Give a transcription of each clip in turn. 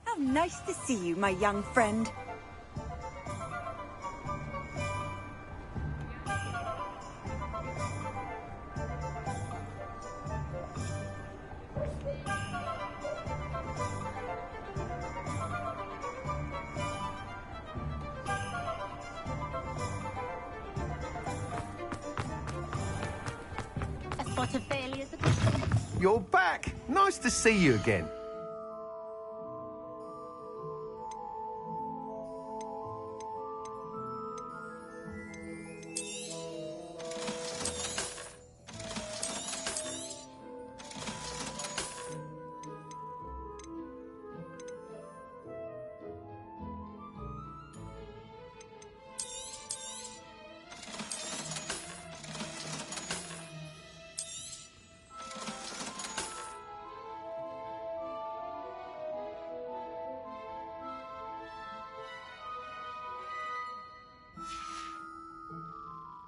How nice to see you, my young friend. A spot of failures. A good thing. You're back! Nice to see you again.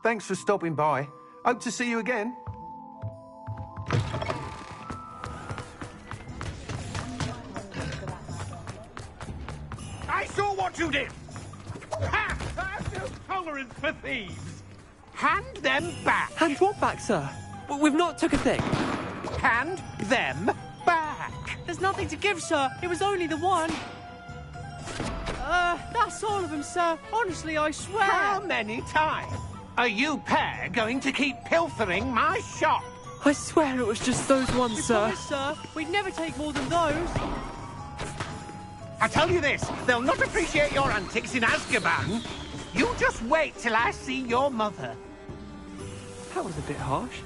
Thanks for stopping by. Hope to see you again. I saw what you did! Ha! I've no tolerance for thieves! Hand them back! Hand what back, sir? We've not took a thing. Hand them back! There's nothing to give, sir. It was only the one. That's all of them, sir. Honestly, I swear. How many times are you pair going to keep pilfering my shop? I swear it was just those ones, You sir. promise, sir. We'd never take more than those. I tell you this, they'll not appreciate your antics in Azkaban. You just wait till I see your mother. That was a bit harsh.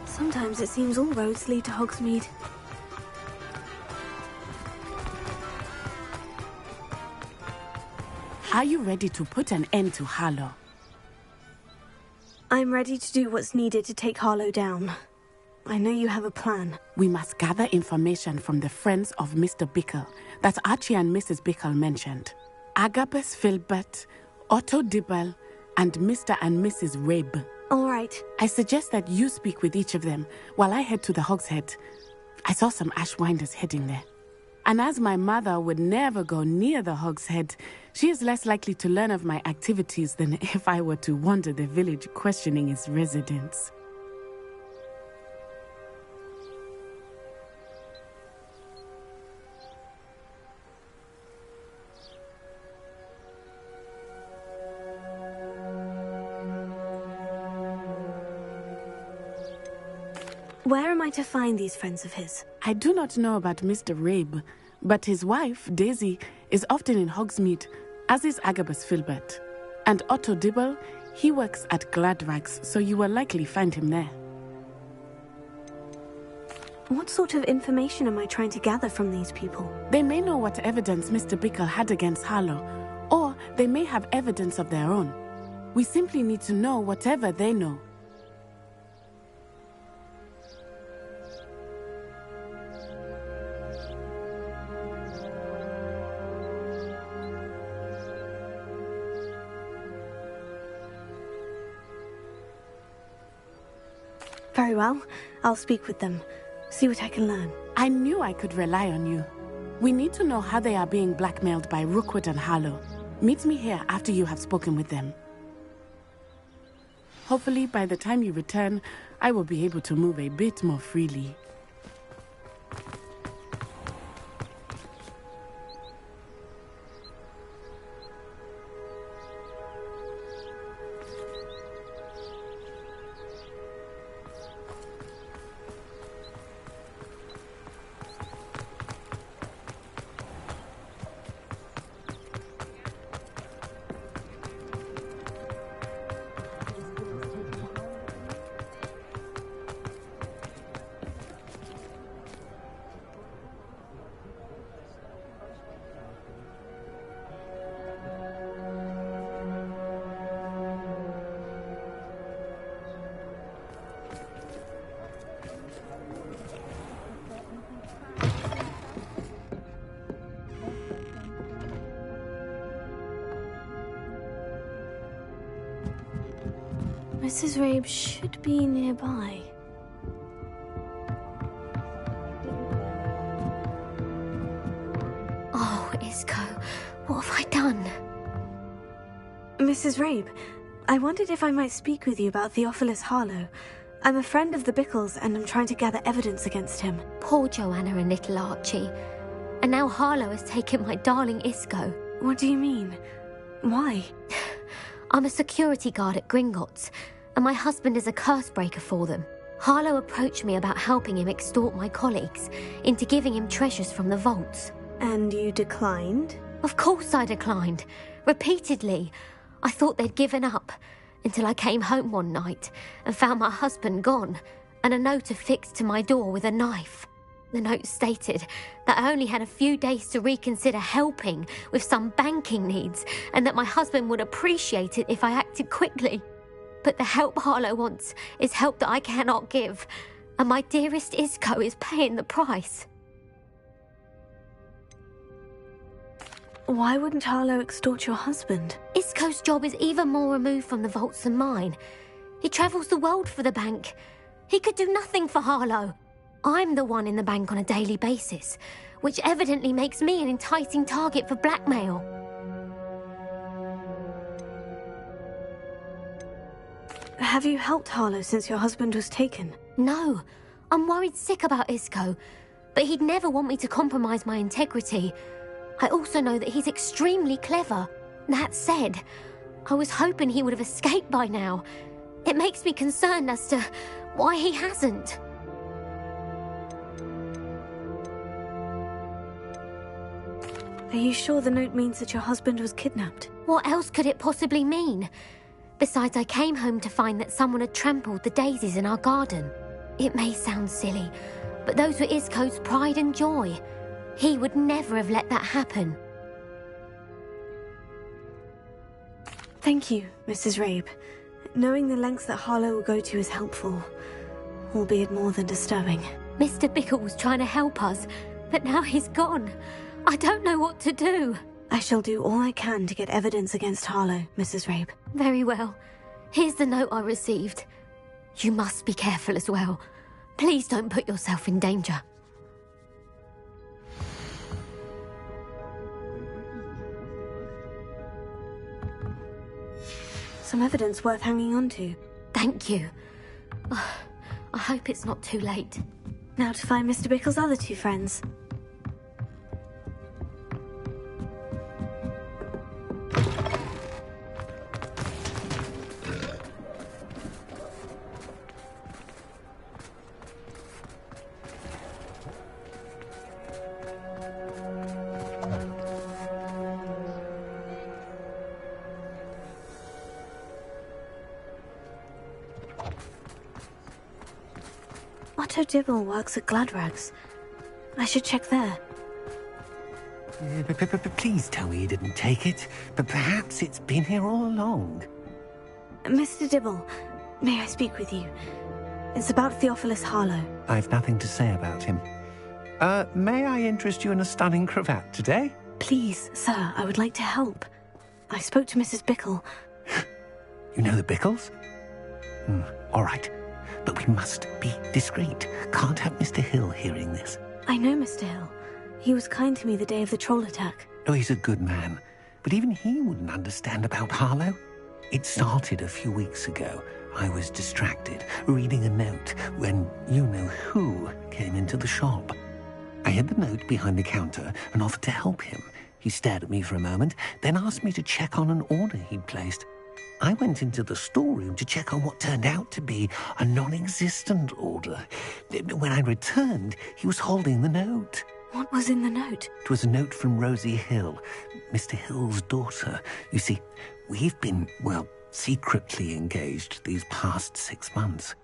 Sometimes it seems all roads lead to Hogsmeade. Are you ready to put an end to Harlow? I'm ready to do what's needed to take Harlow down. I know you have a plan. We must gather information from the friends of Mr. Bickle that Archie and Mrs. Bickle mentioned. Agabus Filbert, Otto Dibble, and Mr. and Mrs. Rabe. All right. I suggest that you speak with each of them while I head to the Hog's Head. I saw some Ashwinders heading there. And as my mother would never go near the Hog's Head, she is less likely to learn of my activities than if I were to wander the village questioning its residents. Where am I to find these friends of his? I do not know about Mr. Rabe, but his wife, Daisy, is often in Hogsmeade, as is Agabus Filbert. And Otto Dibble, he works at Gladrags, so you will likely find him there. What sort of information am I trying to gather from these people? They may know what evidence Mr. Bickle had against Harlow, or they may have evidence of their own. We simply need to know whatever they know. Very well. I'll speak with them. See what I can learn. I knew I could rely on you. We need to know how they are being blackmailed by Rookwood and Harlow. Meet me here after you have spoken with them. Hopefully, by the time you return, I will be able to move a bit more freely. Mrs. Rabe should be nearby. Oh, Isco, what have I done? Mrs. Rabe, I wondered if I might speak with you about Theophilus Harlow. I'm a friend of the Bickles and I'm trying to gather evidence against him. Poor Joanna and little Archie. And now Harlow has taken my darling Isco. What do you mean? Why? I'm a security guard at Gringotts, and my husband is a curse breaker for them. Harlow approached me about helping him extort my colleagues into giving him treasures from the vaults. And you declined? Of course I declined. Repeatedly. I thought they'd given up, until I came home one night and found my husband gone, and a note affixed to my door with a knife. The note stated that I only had a few days to reconsider helping with some banking needs, and that my husband would appreciate it if I acted quickly. But the help Harlow wants is help that I cannot give, and my dearest Isco is paying the price. Why wouldn't Harlow extort your husband? Isco's job is even more removed from the vaults than mine. He travels the world for the bank. He could do nothing for Harlow. I'm the one in the bank on a daily basis, which evidently makes me an enticing target for blackmail. Have you helped Harlow since your husband was taken? No, I'm worried sick about Isco, but he'd never want me to compromise my integrity. I also know that he's extremely clever. That said, I was hoping he would have escaped by now. It makes me concerned as to why he hasn't. Are you sure the note means that your husband was kidnapped? What else could it possibly mean? Besides, I came home to find that someone had trampled the daisies in our garden. It may sound silly, but those were Isco's pride and joy. He would never have let that happen. Thank you, Mrs. Rabe. Knowing the lengths that Harlow will go to is helpful, albeit more than disturbing. Mr. Bickle was trying to help us, but now he's gone. I don't know what to do. I shall do all I can to get evidence against Harlow, Mrs. Rabe. Very well. Here's the note I received. You must be careful as well. Please don't put yourself in danger. Some evidence worth hanging on to. Thank you. I hope it's not too late. Now to find Mr. Bickle's other two friends. Otto Dibble works at Gladrags. I should check there. Please tell me you didn't take it. But perhaps it's been here all along. Mr. Dibble, may I speak with you? It's about Theophilus Harlow. I've nothing to say about him. May I interest you in a stunning cravat today? Please, sir, I would like to help. I spoke to Mrs. Bickle. You know the Bickles? All right. But we must be discreet. Can't have Mr. Hill hearing this. I know Mr. Hill. He was kind to me the day of the troll attack. Oh, he's a good man. But even he wouldn't understand about Harlow. It started a few weeks ago. I was distracted, reading a note, when you-know-who came into the shop. I hid the note behind the counter and offered to help him. He stared at me for a moment, then asked me to check on an order he'd placed. I went into the storeroom to check on what turned out to be a non-existent order. When I returned, he was holding the note. What was in the note? It was a note from Rosie Hill, Mr. Hill's daughter. You see, we've been, secretly engaged these past 6 months.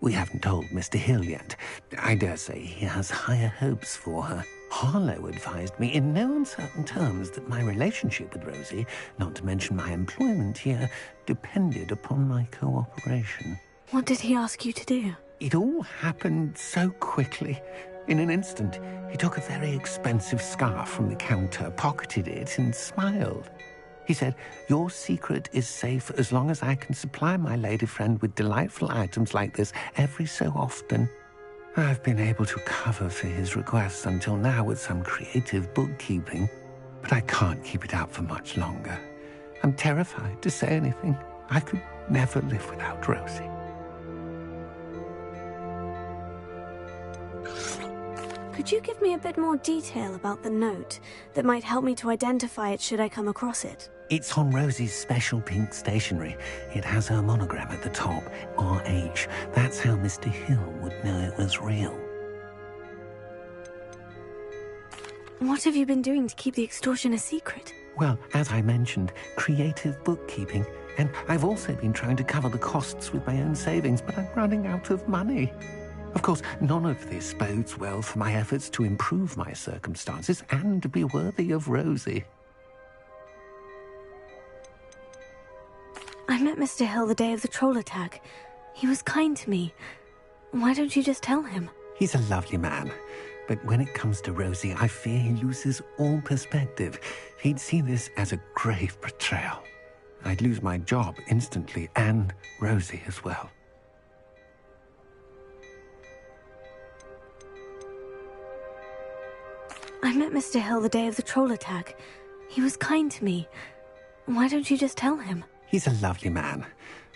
We haven't told Mr. Hill yet. I dare say he has higher hopes for her. Harlow advised me in no uncertain terms that my relationship with Rosie, not to mention my employment here, depended upon my cooperation. What did he ask you to do? It all happened so quickly. In an instant, he took a very expensive scarf from the counter, pocketed it, and smiled. He said, "Your secret is safe as long as I can supply my lady friend with delightful items like this every so often." I've been able to cover for his requests until now with some creative bookkeeping, but I can't keep it up for much longer. I'm terrified to say anything. I could never live without Rosie. Could you give me a bit more detail about the note that might help me to identify it should I come across it? It's on Rosie's special pink stationery. It has her monogram at the top, RH. That's how Mr. Hill would know it was real. What have you been doing to keep the extortion a secret? Well, as I mentioned, creative bookkeeping. And I've also been trying to cover the costs with my own savings, but I'm running out of money. Of course, none of this bodes well for my efforts to improve my circumstances and to be worthy of Rosie. I met Mr. Hill the day of the troll attack. He was kind to me. Why don't you just tell him? He's a lovely man. But when it comes to Rosie, I fear he loses all perspective. He'd see this as a grave betrayal. I'd lose my job instantly, and Rosie as well. I met Mr. Hill the day of the troll attack. He was kind to me. Why don't you just tell him? He's a lovely man.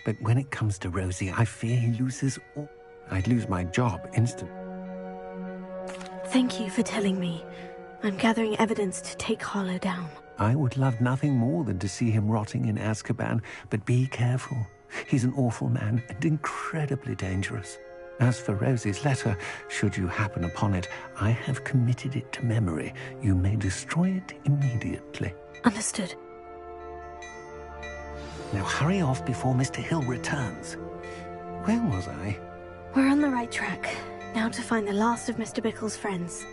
But when it comes to Rosie, I fear he loses all... I'd lose my job instantly. Thank you for telling me. I'm gathering evidence to take Harlow down. I would love nothing more than to see him rotting in Azkaban, but be careful. He's an awful man and incredibly dangerous. As for Rosie's letter, should you happen upon it, I have committed it to memory. You may destroy it immediately. Understood. Now hurry off before Mr. Hill returns. Where was I? We're on the right track. Now to find the last of Mr. Bickle's friends.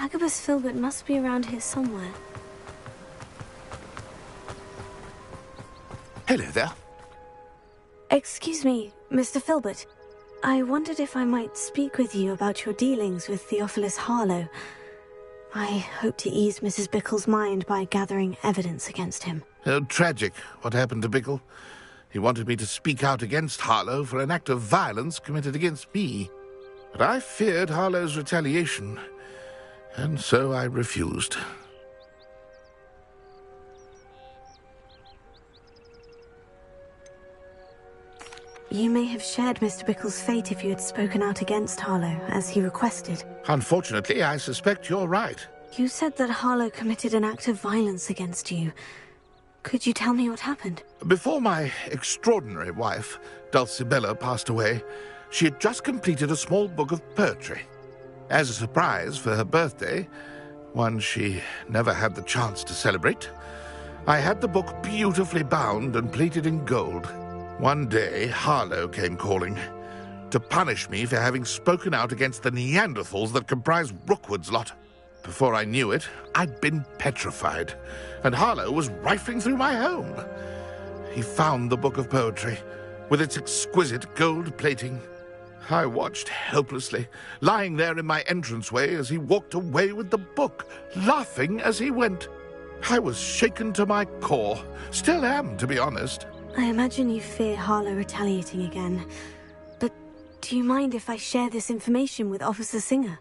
Agabus Filbert must be around here somewhere. Hello there. Excuse me, Mr. Filbert. I wondered if I might speak with you about your dealings with Theophilus Harlow. I hope to ease Mrs. Bickle's mind by gathering evidence against him. Tragic, what happened to Bickle. He wanted me to speak out against Harlow for an act of violence committed against me. But I feared Harlow's retaliation, and so I refused. You may have shared Mr. Bickle's fate if you had spoken out against Harlow, as he requested. Unfortunately, I suspect you're right. You said that Harlow committed an act of violence against you. Could you tell me what happened? Before my extraordinary wife, Dulcibella, passed away, she had just completed a small book of poetry. As a surprise for her birthday, one she never had the chance to celebrate, I had the book beautifully bound and plated in gold. One day, Harlow came calling to punish me for having spoken out against the Neanderthals that comprise Rookwood's lot. Before I knew it, I'd been petrified, and Harlow was rifling through my home. He found the book of poetry, with its exquisite gold plating. I watched helplessly, lying there in my entranceway as he walked away with the book, laughing as he went. I was shaken to my core. Still am, to be honest. I imagine you fear Harlow retaliating again. But do you mind if I share this information with Officer Singer?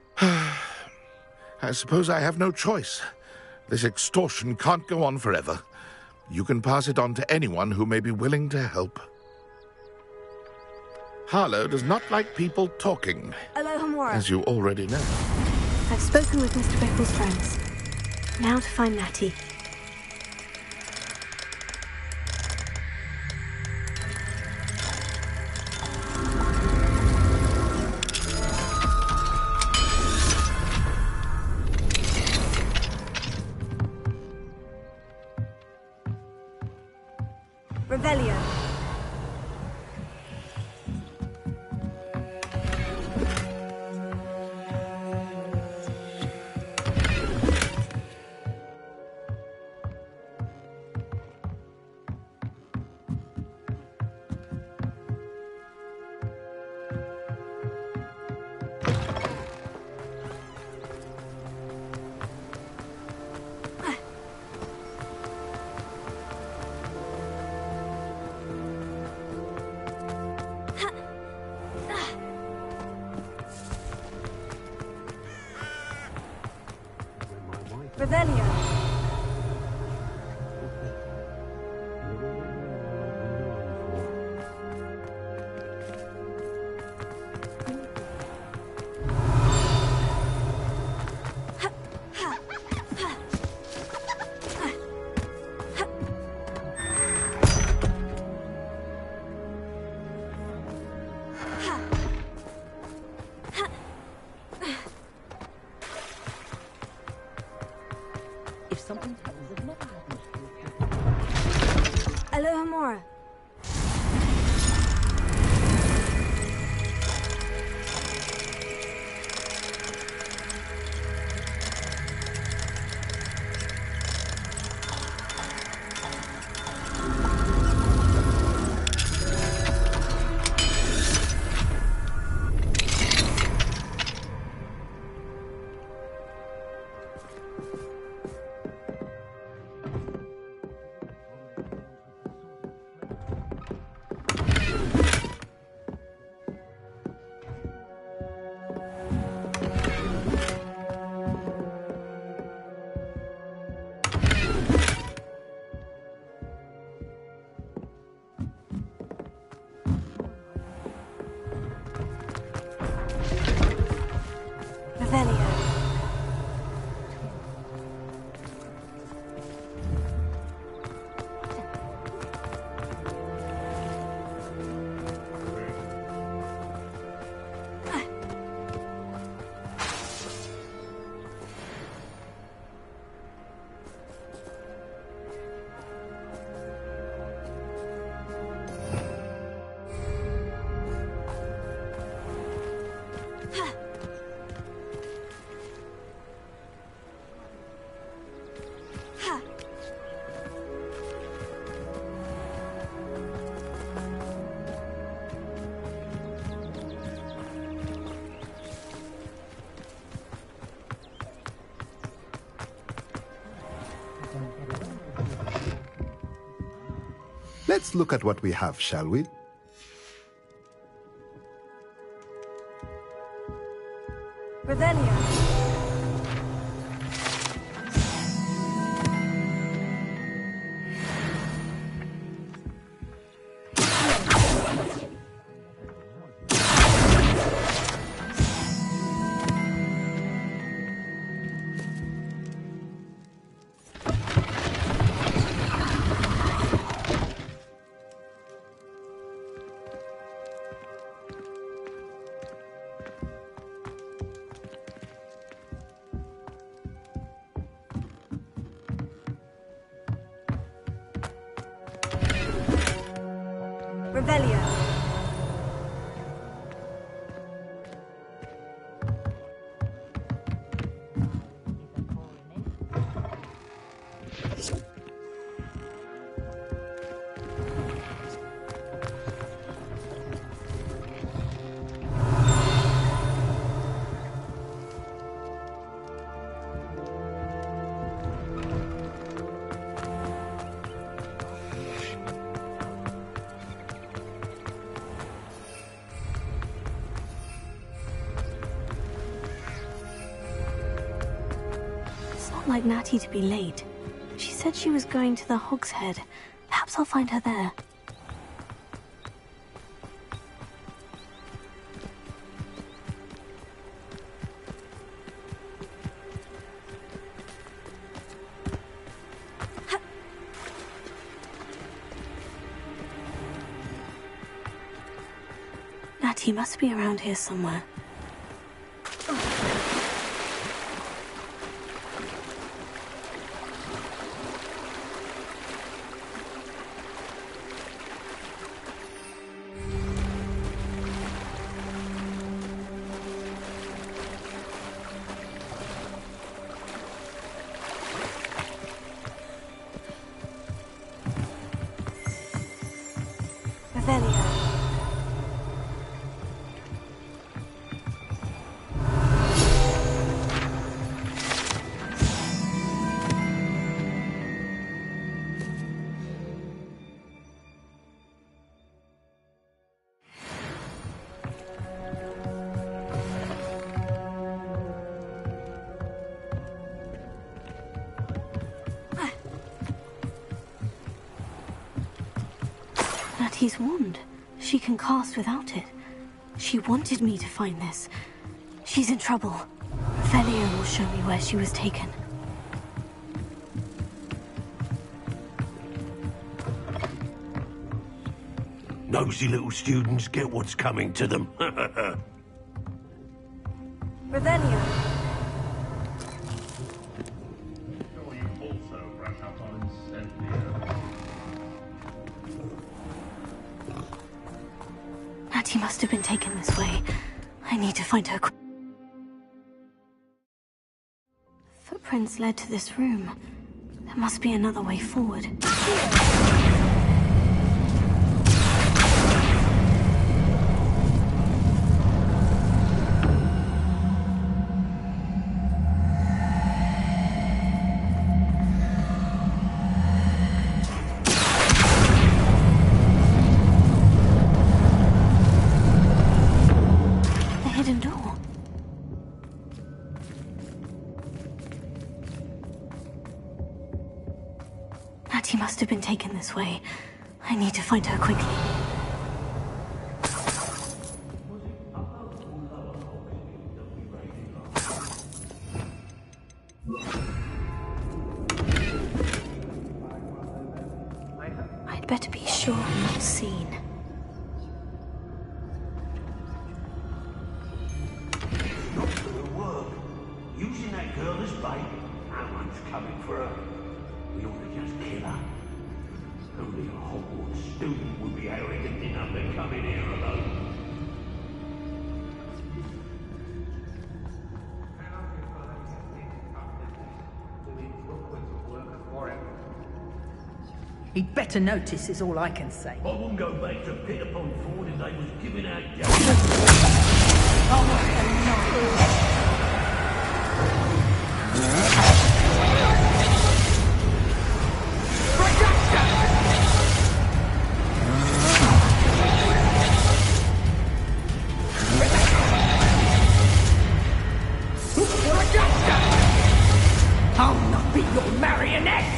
I suppose I have no choice. This extortion can't go on forever. You can pass it on to anyone who may be willing to help. Harlow does not like people talking, Alohomora. as you already know. I've spoken with Mr. Bickle's friends. Now to find Natty. Revelio. Revelio. If something happens, it never happens. Alohomora. Revelio. Let's look at what we have, shall we? Revelio. Revelio. Like Natty to be late. She said she was going to the Hog's Head. Perhaps I'll find her there. Natty must be around here somewhere. Natty's wand. She can cast without it. She wanted me to find this. She's in trouble. Revelio will show me where she was taken. Nosy little students get what's coming to them. Revelio. Natty must have been taken this way. I need to find her. Footprints led to this room. There must be another way forward. Natty must have been taken this way. I need to find her quickly. I'd better be sure I'm not seen. Not gonna work. Using that girl as bait. No one's coming for her. We ought to just kill her. Only a Hogwarts student would be arrogant enough to come in here alone. He'd better notice is all I can say. I wouldn't go back to Pit upon Ford if they was giving out I'll not be your marionette!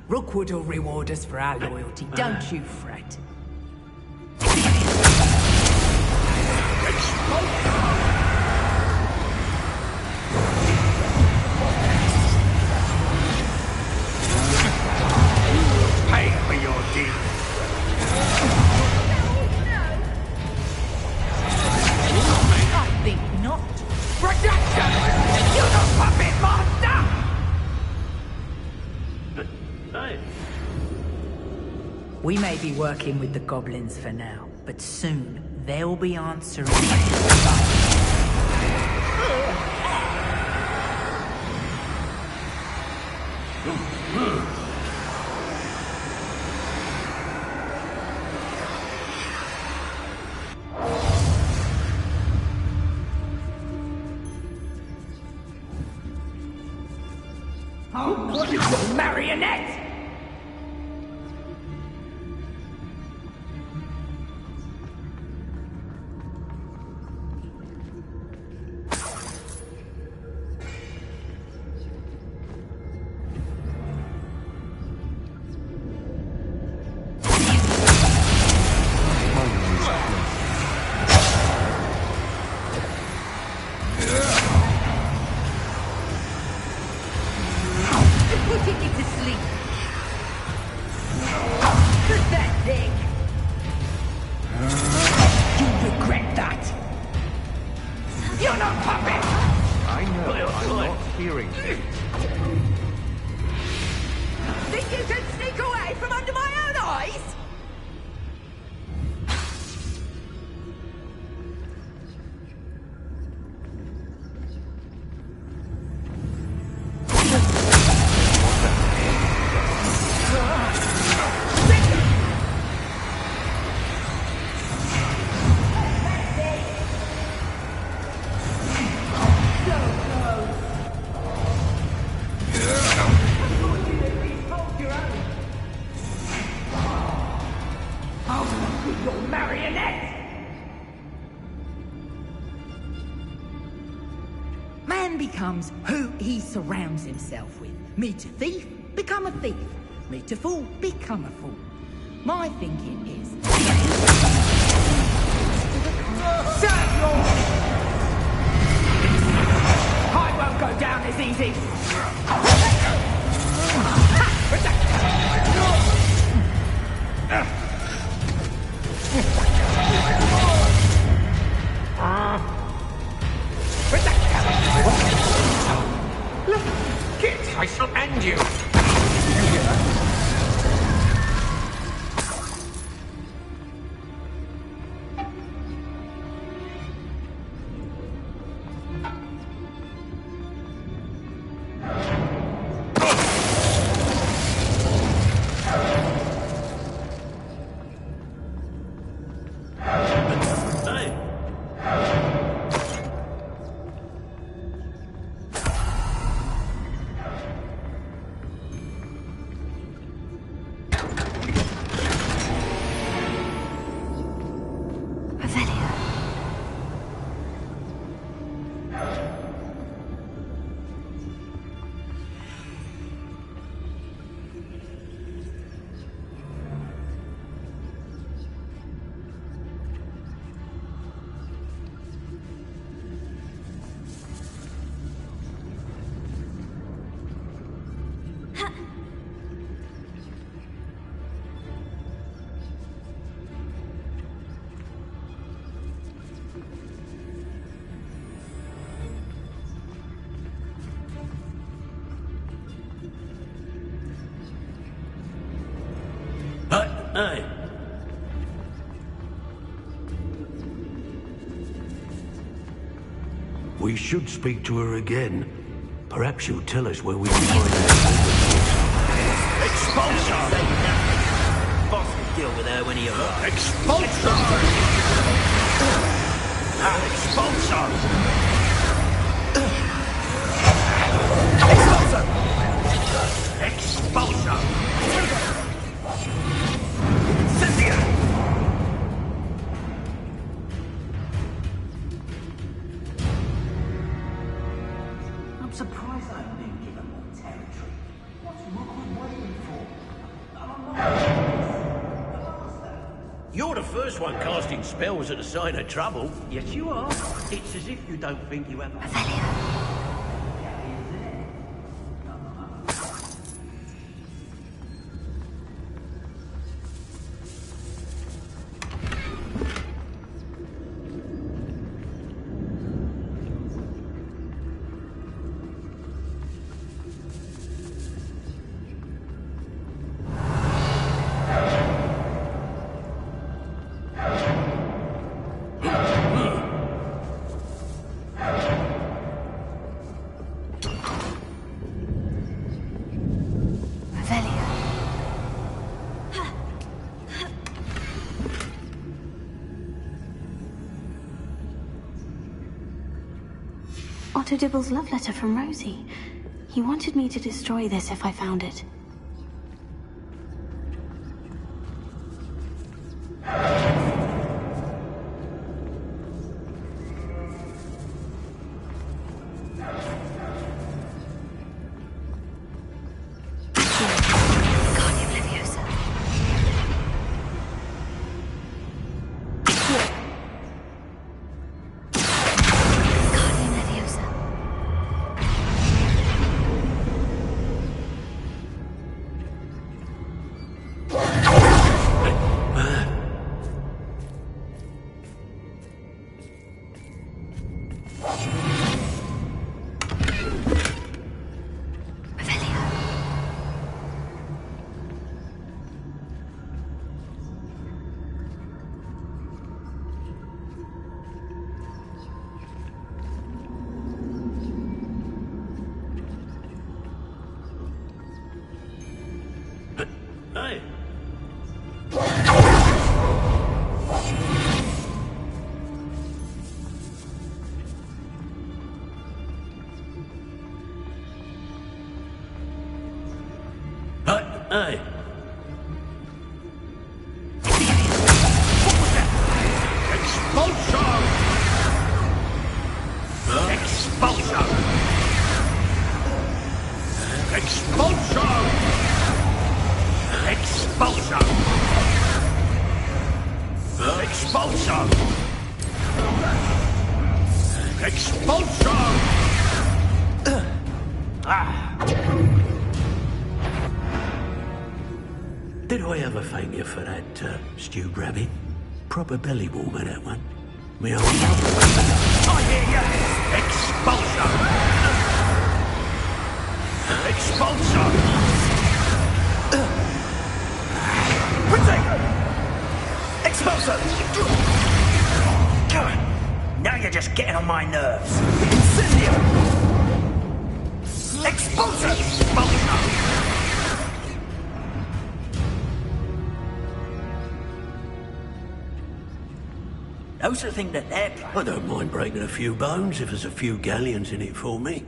Rookwood will reward us for our loyalty, don't you fret. pay for your deed. I think not. Rejection! You're not puppet Hey. We may be working with the goblins for now, but soon they'll be answering. Oh, what is your marionette? Becomes who he surrounds himself with. Meet a thief, become a thief. Meet a fool, become a fool. My thinking is... I won't go down as easy. Kit, I shall end you. Hey. We should speak to her again. Perhaps she'll tell us where we can find her. Expulsion! Boss will deal with her when he arrives. Expulsion! Expulsion! Expulsion! I'm surprised I haven't been given more territory. What's Rookwood waiting for? You're the first one casting spells at a sign of trouble. Yes, you are. It's as if you don't think you have... Dr. Dibble's love letter from Rosie. He wanted me to destroy this if I found it. Hey! Hey! Expulsion! Expulsion! Expulsion! Expulsion! Expulsion! Expulsion! Did I ever thank you for that stewed rabbit? Proper belly warmer, that one. Me old I hear ya! Expulsion! Expulsion! Protect! Expulsion! Now you're just getting on my nerves. Incendio! Expulsion! Expulsion! Those are the things that they're playing. I don't mind breaking a few bones if there's a few galleons in it for me.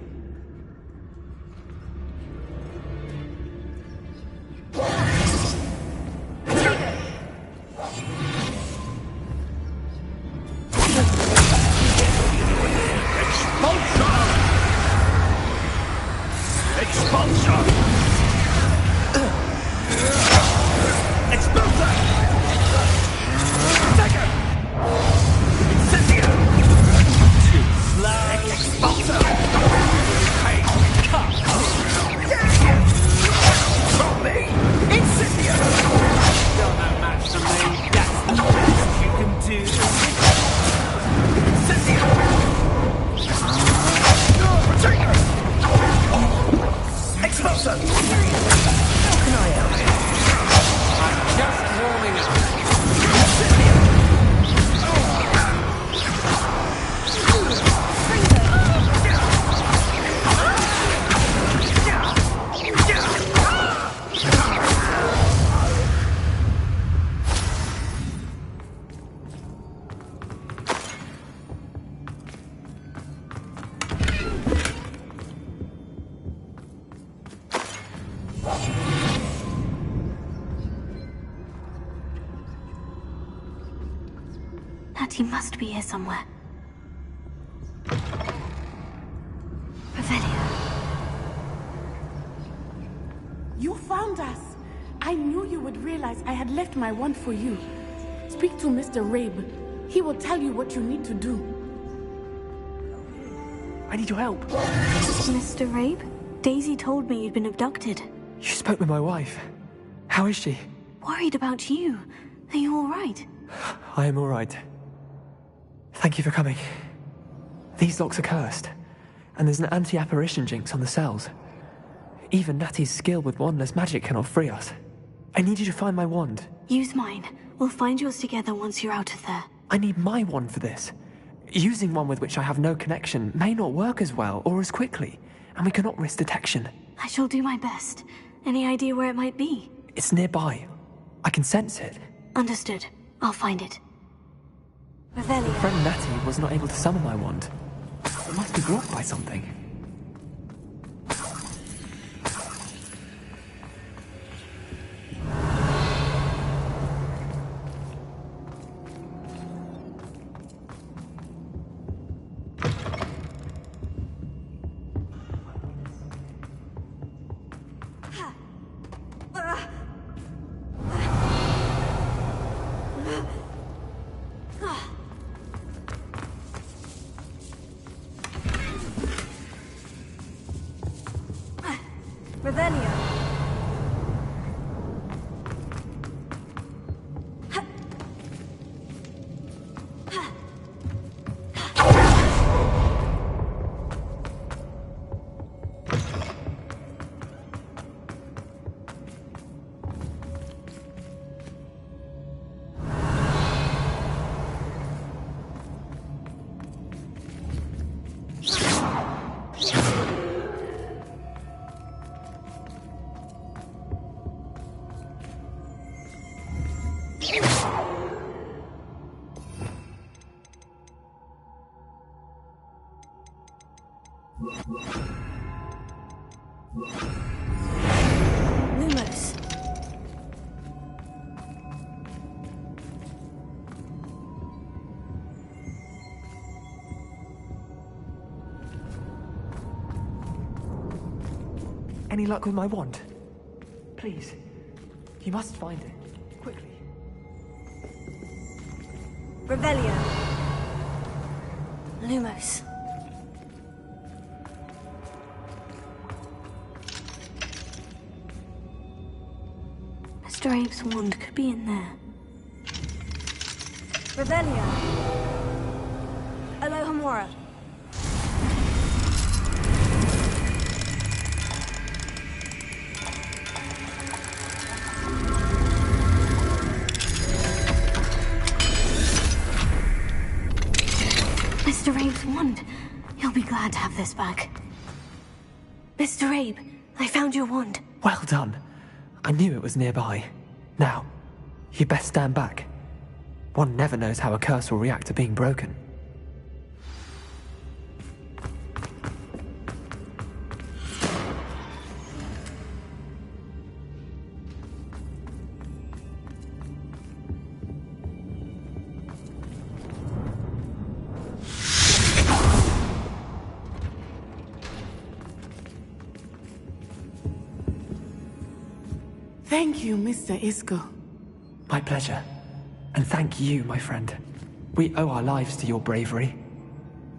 He must be here somewhere. You found us! I knew you would realize I had left my wand for you. Speak to Mr. Rabe. He will tell you what you need to do. I need your help. Mr. Rabe? Daisy told me you'd been abducted. You spoke with my wife. How is she? Worried about you. Are you all right? I am all right. Thank you for coming. These locks are cursed, and there's an anti-apparition jinx on the cells. Even Natty's skill with wandless magic cannot free us. I need you to find my wand. Use mine. We'll find yours together once you're out of there. I need my wand for this. Using one with which I have no connection may not work as well or as quickly, and we cannot risk detection. I shall do my best. Any idea where it might be? It's nearby. I can sense it. Understood. I'll find it. Friend Natty was not able to summon my wand. It must be blocked by something. Revelio. Lumos. Any luck with my wand? Please. You must find it. Quickly. Revelio. Lumos. Mr. Abe's wand could be in there. Revelio. Alohomora. Mr. Abe's wand. You'll be glad to have this back. Mr. Abe, I found your wand. Well done. I knew it was nearby. Now, you best stand back. One never knows how a curse will react to being broken. Thank you, Mr. Isco. My pleasure. And thank you, my friend. We owe our lives to your bravery.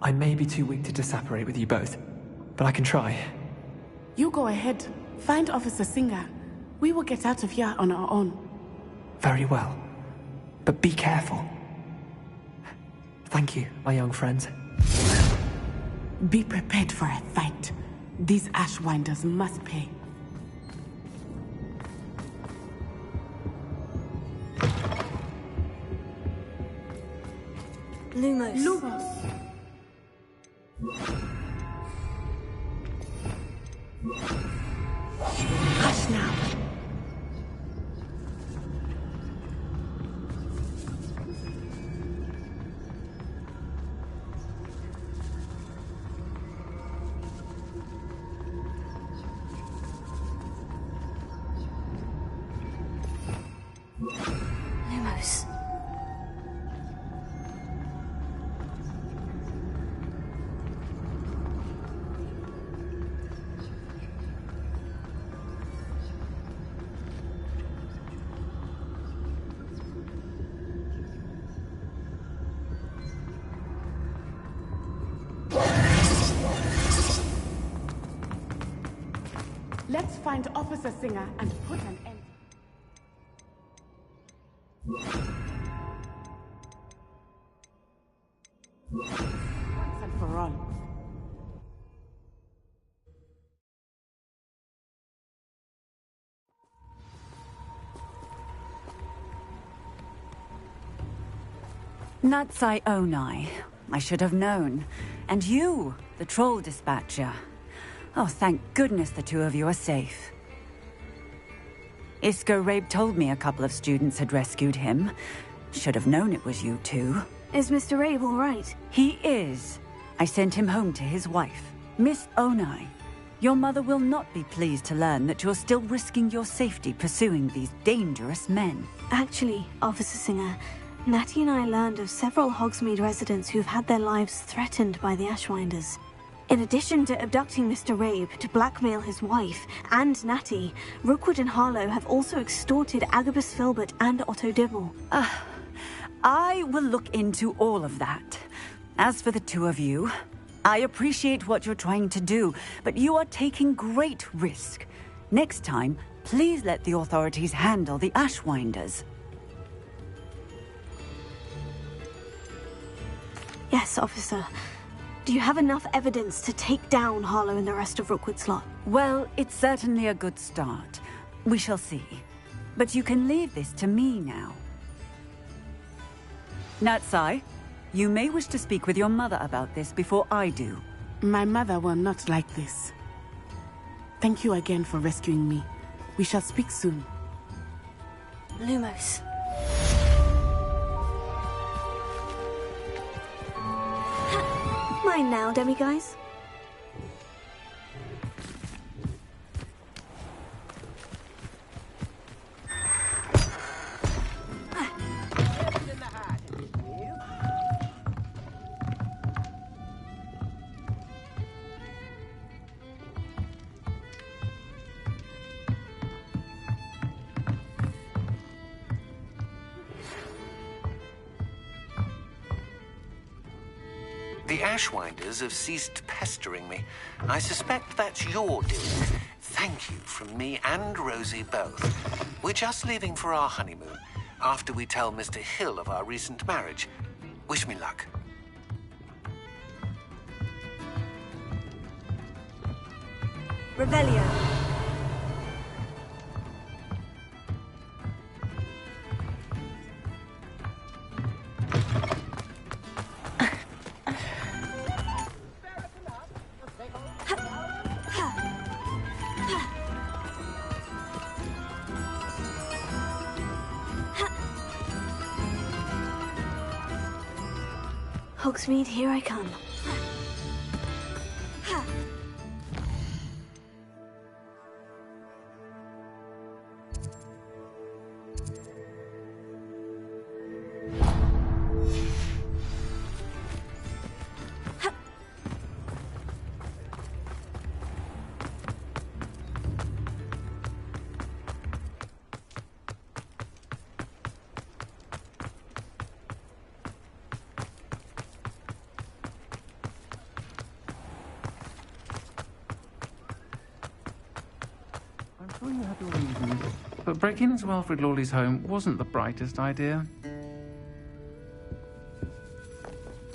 I may be too weak to disapparate with you both, but I can try. You go ahead. Find Officer Singer. We will get out of here on our own. Very well. But be careful. Thank you, my young friends. Be prepared for a fight. These Ashwinders must pay. Lumos. Lumos. Hush now. Lumos. Let's find Officer Singer and put an end. Once and for all. Natsai Onai. I should have known. And you, the troll dispatcher. Oh, thank goodness the two of you are safe. Isco Rabe told me a couple of students had rescued him. Should have known it was you two. Is Mr. Abe all right? He is. I sent him home to his wife, Miss Onai. Your mother will not be pleased to learn that you're still risking your safety pursuing these dangerous men. Actually, Officer Singer, Natty and I learned of several Hogsmeade residents who've had their lives threatened by the Ashwinders. In addition to abducting Mr. Rabe to blackmail his wife and Natty, Rookwood and Harlow have also extorted Agabus Filbert and Otto Dibble. I will look into all of that. As for the two of you, I appreciate what you're trying to do, but you are taking great risk. Next time, please let the authorities handle the Ashwinders. Yes, officer. Do you have enough evidence to take down Harlow and the rest of Rookwood's lot? Well, it's certainly a good start. We shall see. But you can leave this to me now. Natsai, you may wish to speak with your mother about this before I do. My mother will not like this. Thank you again for rescuing me. We shall speak soon. Lumos. Mine now, demiguise. The Ashwinders have ceased pestering me. I suspect that's your doing. Thank you from me and Rosie both. We're just leaving for our honeymoon after we tell Mr. Hill of our recent marriage. Wish me luck. Revelio. Hogsmeade, here I come. I'm sure you had your reasons, but breaking into Alfred Lawley's home wasn't the brightest idea.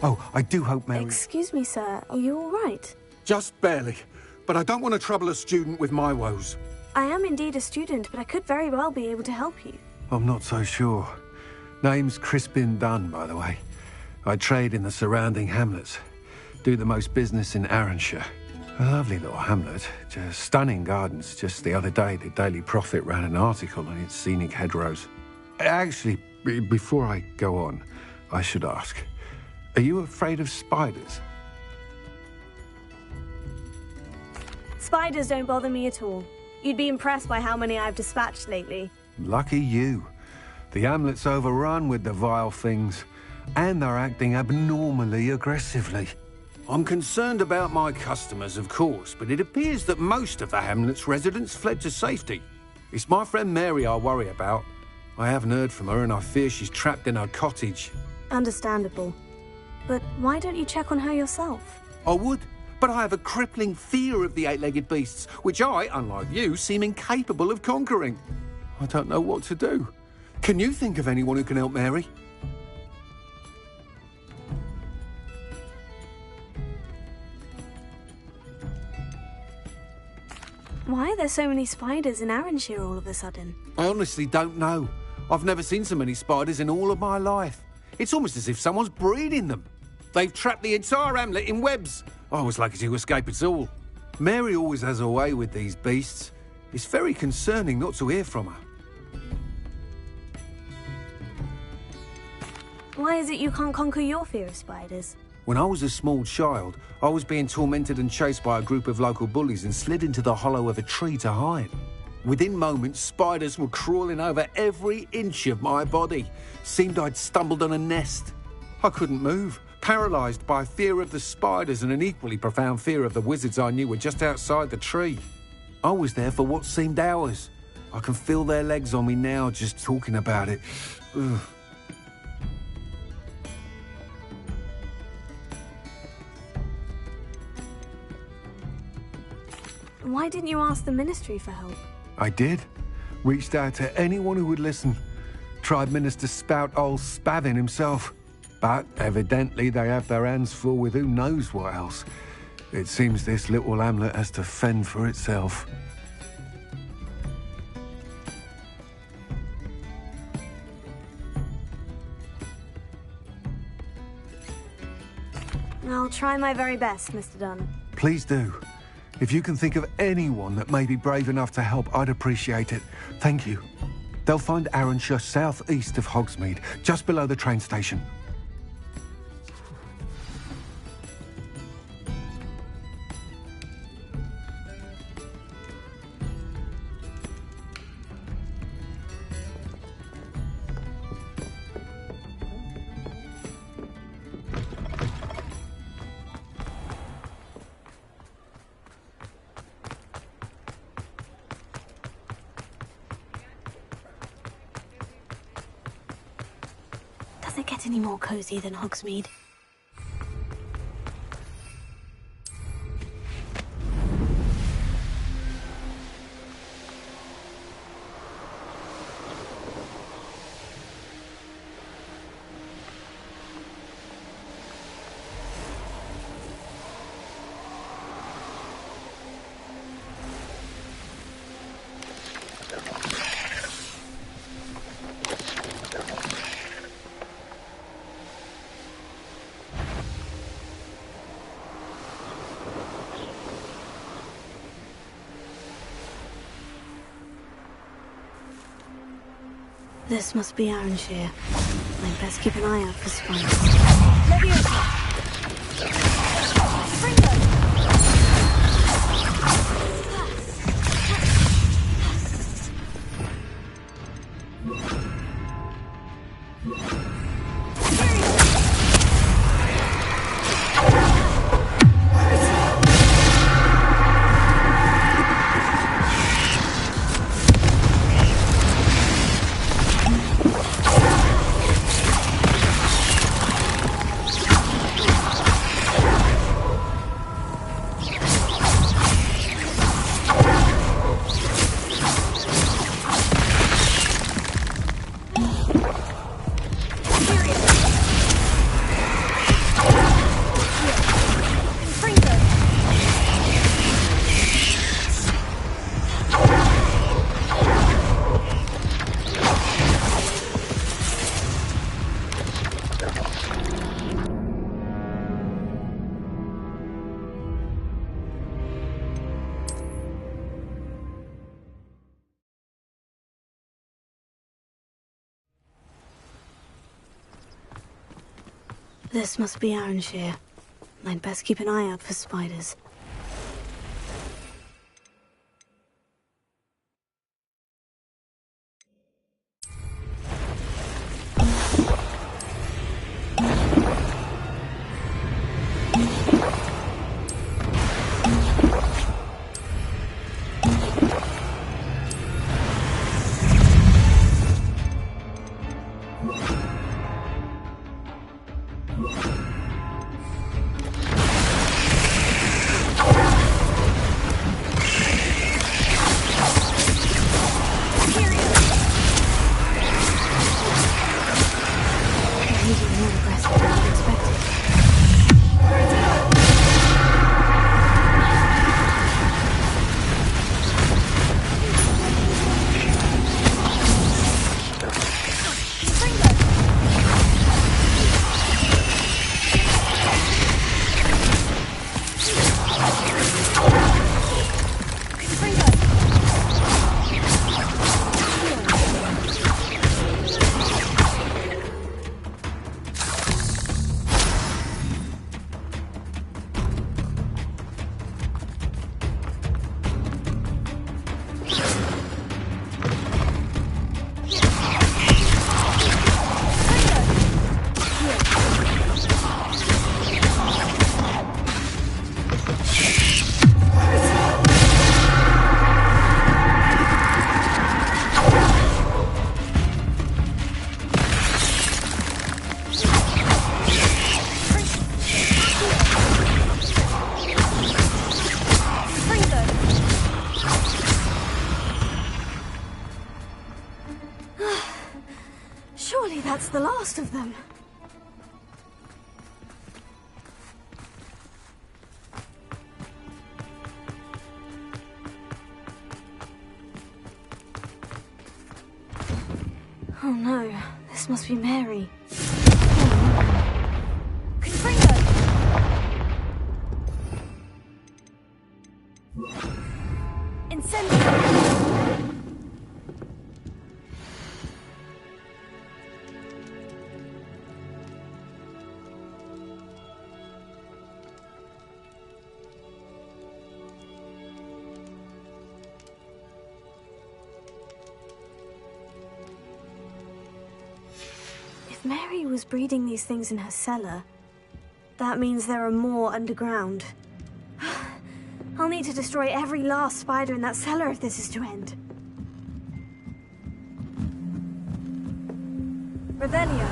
Oh, I do hope Mary... Excuse me, sir. Are you all right? Just barely. But I don't want to trouble a student with my woes. I am indeed a student, but I could very well be able to help you. I'm not so sure. Name's Crispin Dunn, by the way. I trade in the surrounding hamlets. Do the most business in Arranshire. A lovely little hamlet. Just stunning gardens. Just the other day, the Daily Prophet ran an article on its scenic hedgerows. Actually, before I go on, I should ask, are you afraid of spiders? Spiders don't bother me at all. You'd be impressed by how many I've dispatched lately. Lucky you. The hamlet's overrun with the vile things, and they're acting abnormally aggressively. I'm concerned about my customers, of course, but it appears that most of the hamlet's residents fled to safety. It's my friend Mary I worry about. I haven't heard from her, and I fear she's trapped in her cottage. Understandable. But why don't you check on her yourself? I would, but I have a crippling fear of the eight-legged beasts, which I, unlike you, seem incapable of conquering. I don't know what to do. Can you think of anyone who can help Mary? Why are there so many spiders in Arranshire all of a sudden? I honestly don't know. I've never seen so many spiders in all of my life. It's almost as if someone's breeding them. They've trapped the entire hamlet in webs. I was lucky to escape it all. Mary always has a way with these beasts. It's very concerning not to hear from her. Why is it you can't conquer your fear of spiders? When I was a small child, I was being tormented and chased by a group of local bullies and slid into the hollow of a tree to hide. Within moments, spiders were crawling over every inch of my body. Seemed I'd stumbled on a nest. I couldn't move, paralysed by fear of the spiders and an equally profound fear of the wizards I knew were just outside the tree. I was there for what seemed hours. I can feel their legs on me now just talking about it. Ugh. Why didn't you ask the Ministry for help? I did. Reached out to anyone who would listen. Tried Minister Spout old Spavin himself. But evidently they have their hands full with who knows what else. It seems this little hamlet has to fend for itself. I'll try my very best, Mr. Dunn. Please do. If you can think of anyone that may be brave enough to help, I'd appreciate it. Thank you. They'll find Arranshire southeast of Hogsmeade, just below the train station. Does it get any more cozy than Hogsmeade? This must be Arranshire. I'd best keep an eye out for spiders. This must be Arranshire. I'd best keep an eye out for spiders. Surely that's the last of them. Oh no, this must be Mary. If Mary was breeding these things in her cellar, that means there are more underground. I'll need to destroy every last spider in that cellar if this is to end. Revelio.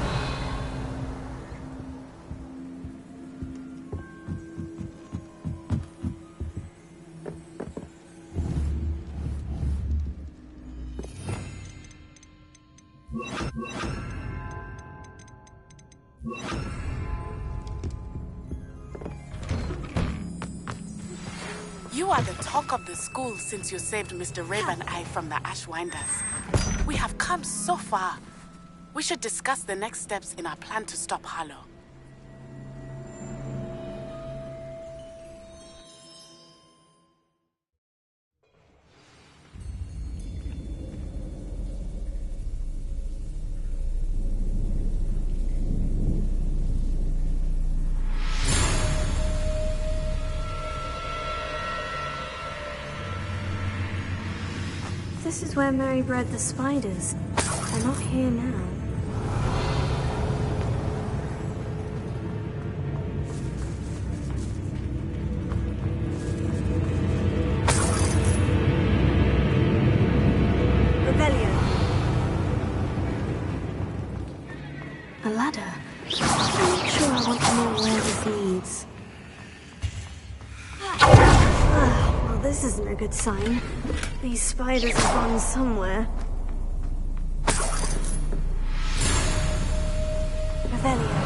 You are the talk of the school since you saved Mr. Raveneye from the Ashwinders. We have come so far. We should discuss the next steps in our plan to stop Harlow. This is where Mary bred the spiders. They're not here now. Rebellion. A ladder. I'm not sure I want to know where this leads. Well, this isn't a good sign. These spiders have gone somewhere. Revelio.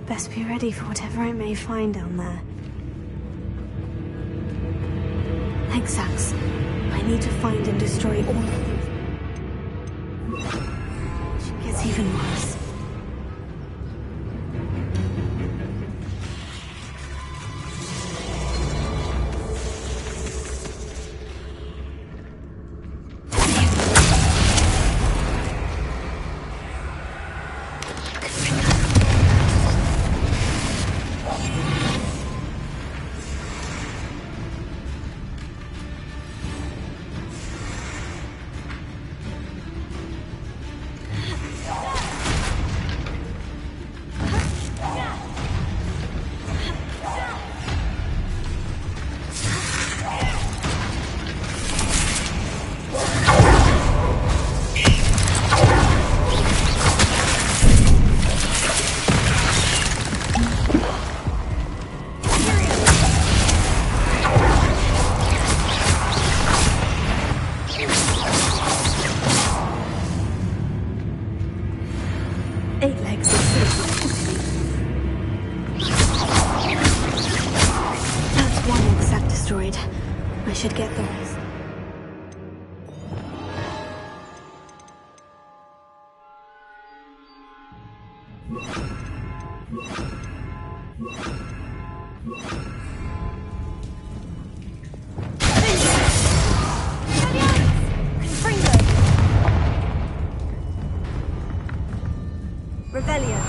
Best be ready for whatever I may find down there. Hexax. I need to find and destroy all of them. It's even worse. I should get the rest. Revelio.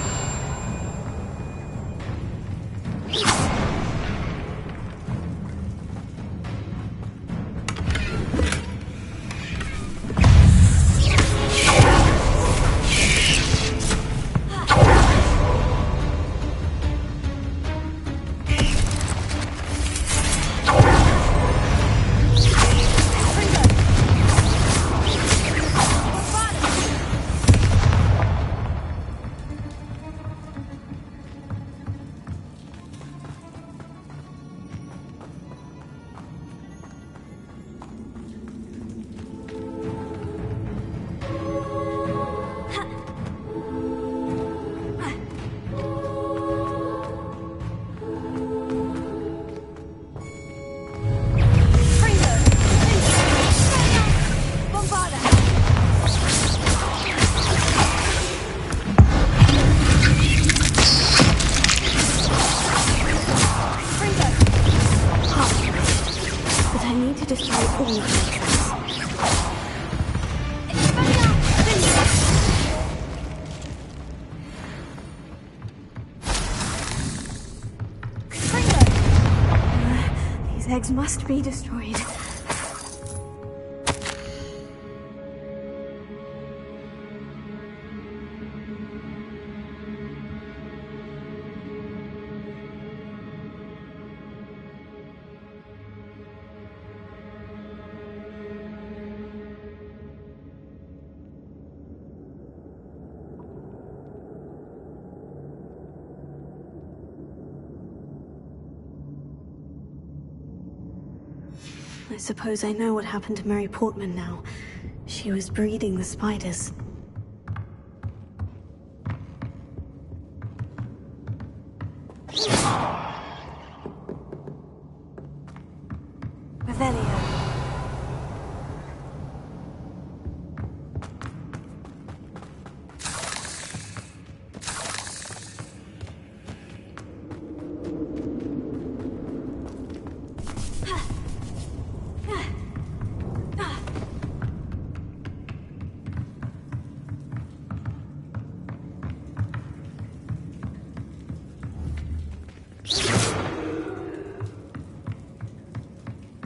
think makes sense. These eggs must be destroyed. I suppose I know what happened to Mary Portman now. She was breeding the spiders. Revelio.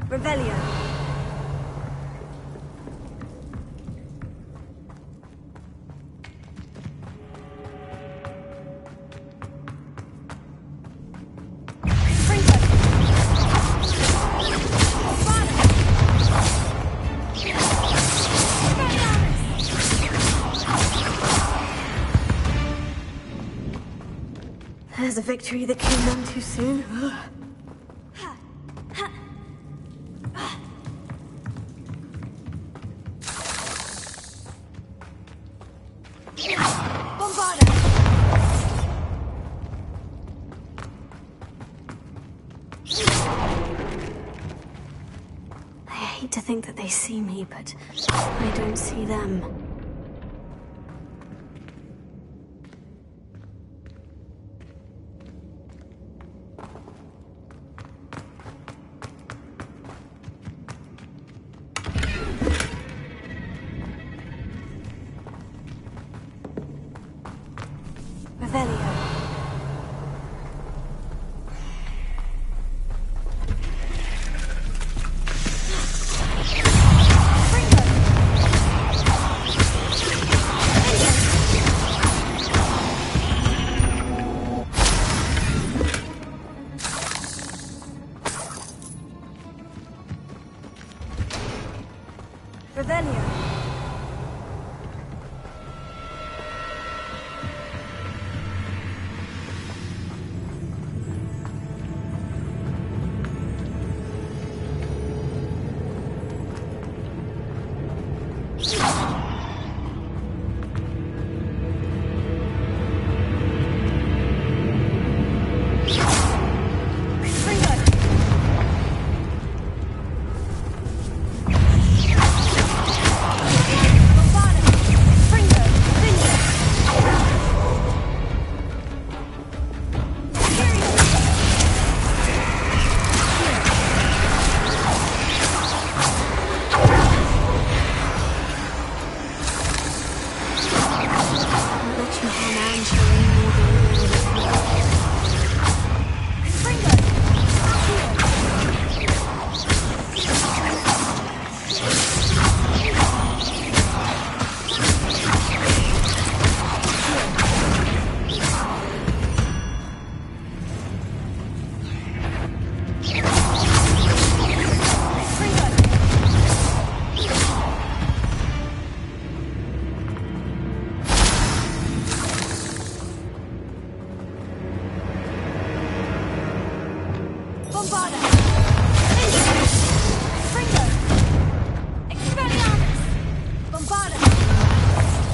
Revelio. There's a victory that came none too soon. I hate to think that they see me, but I don't see them. Revelio. Revelio.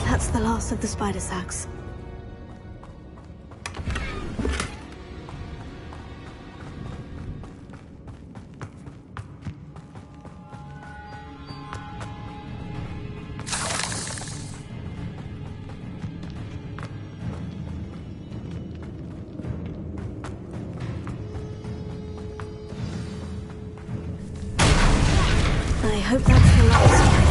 That's the last of the spider sacks. I hope that's the last.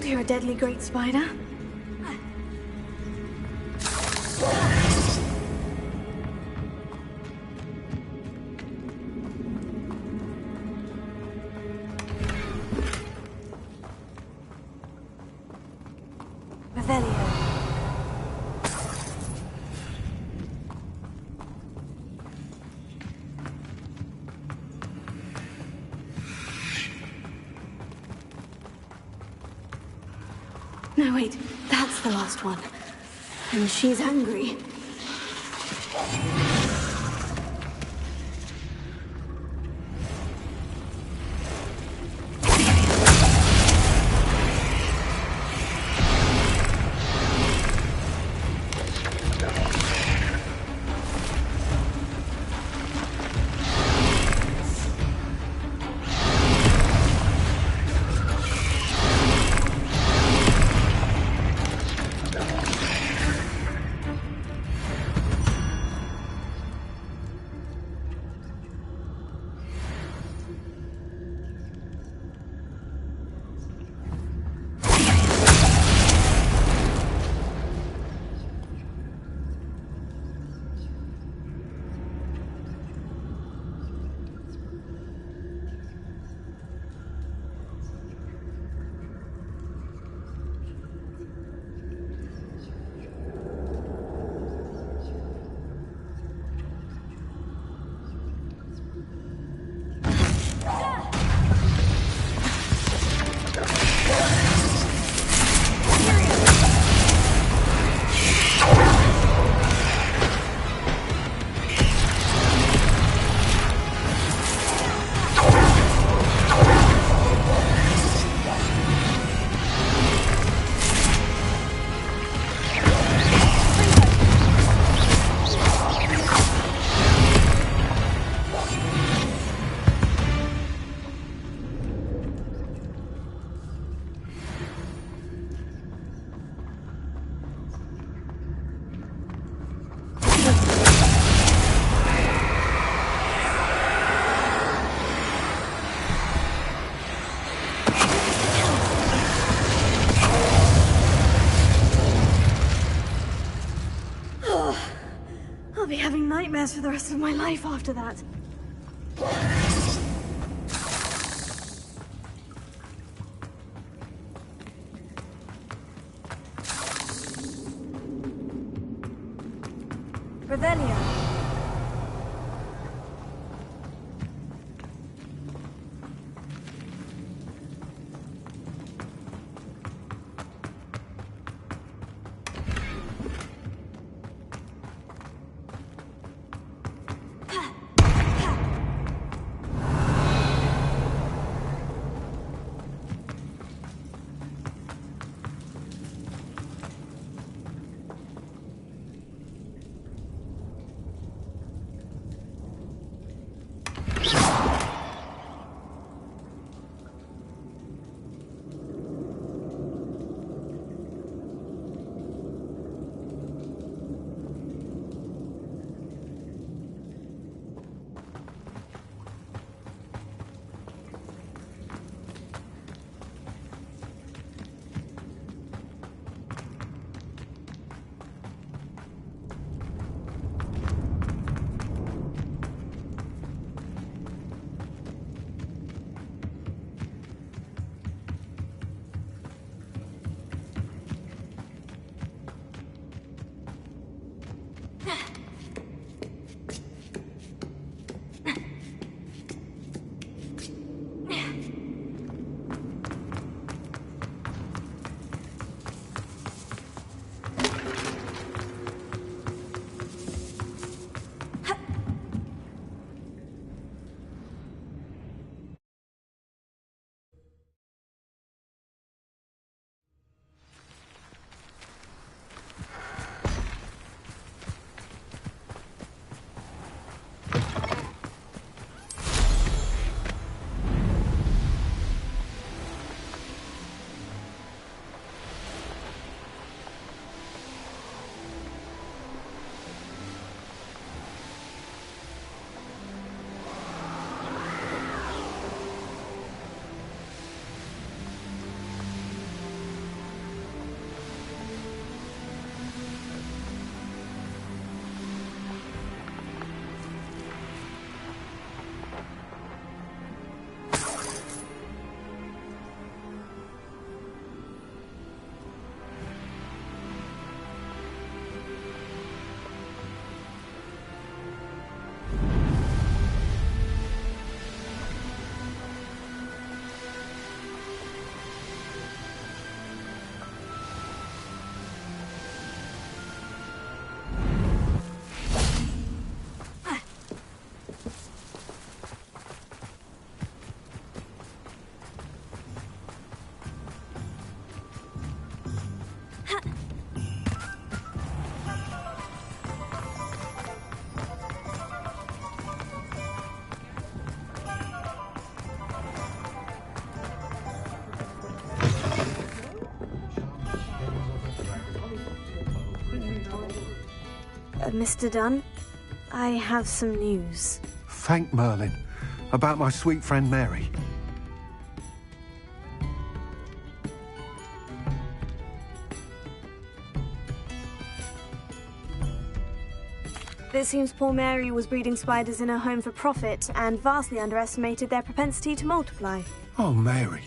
You're a deadly great spider. Revelio. No, wait, that's the last one. And she's angry. I'll be having nightmares for the rest of my life after that. Revelio. Mr. Dunn, I have some news. Thank Merlin. About my sweet friend Mary. It seems poor Mary was breeding spiders in her home for profit and vastly underestimated their propensity to multiply. Oh, Mary,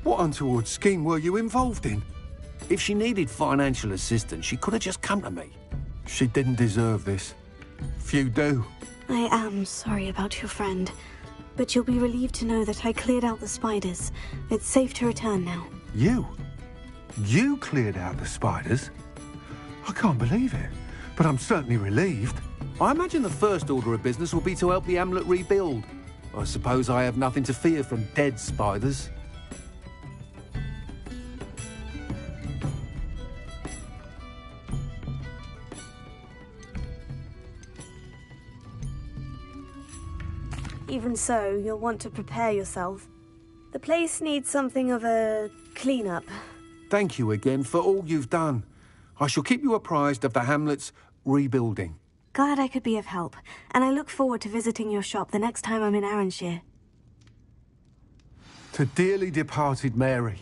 what untoward scheme were you involved in? If she needed financial assistance, she could have just come to me. She didn't deserve this. Few do. I am sorry about your friend, but you'll be relieved to know that I cleared out the spiders. It's safe to return now. You? You cleared out the spiders? I can't believe it, but I'm certainly relieved. I imagine the first order of business will be to help the amulet rebuild. I suppose I have nothing to fear from dead spiders. Even so, you'll want to prepare yourself. The place needs something of a clean-up. Thank you again for all you've done. I shall keep you apprised of the hamlet's rebuilding. Glad I could be of help, and I look forward to visiting your shop the next time I'm in Arranshire. To dearly departed Mary.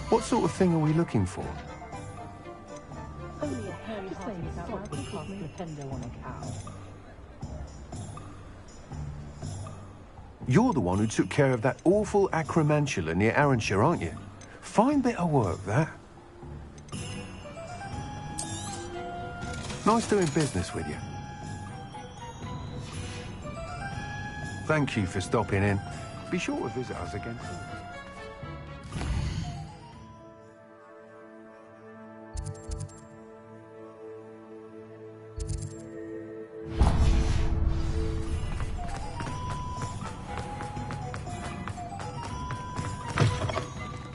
What sort of thing are we looking for? Only a hairy-hearted sod would cast Flipendo on a cow. You're the one who took care of that awful acromantula near Arranshire, aren't you? Fine bit of work, that. Nice doing business with you. Thank you for stopping in. Be sure to visit us again soon.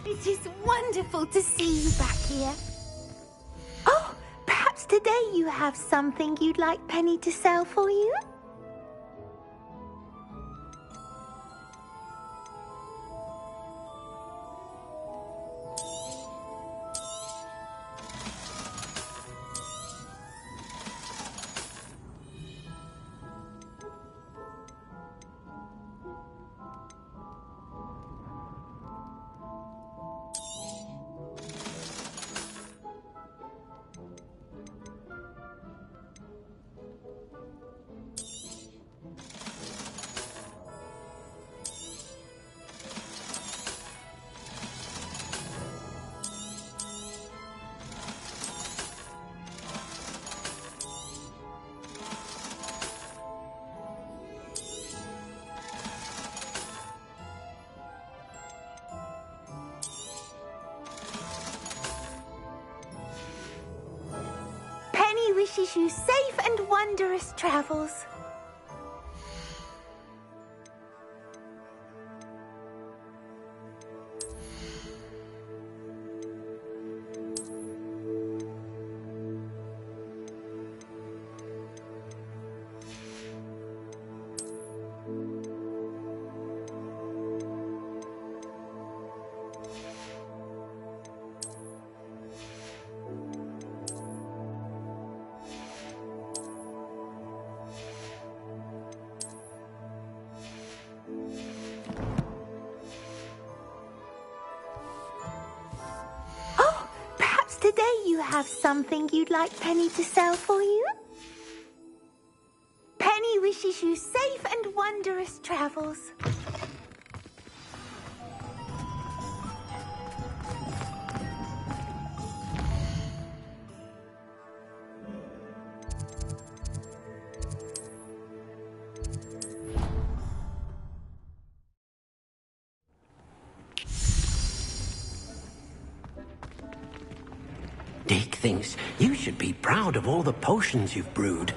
It is wonderful to see you back here. Oh, perhaps today you have something you'd like Penny to sell for you? Wishes you safe and wondrous travels. Today you have something you'd like Penny to sell for you? Penny wishes you safe and wondrous travels. Dick thinks you should be proud of all the potions you've brewed.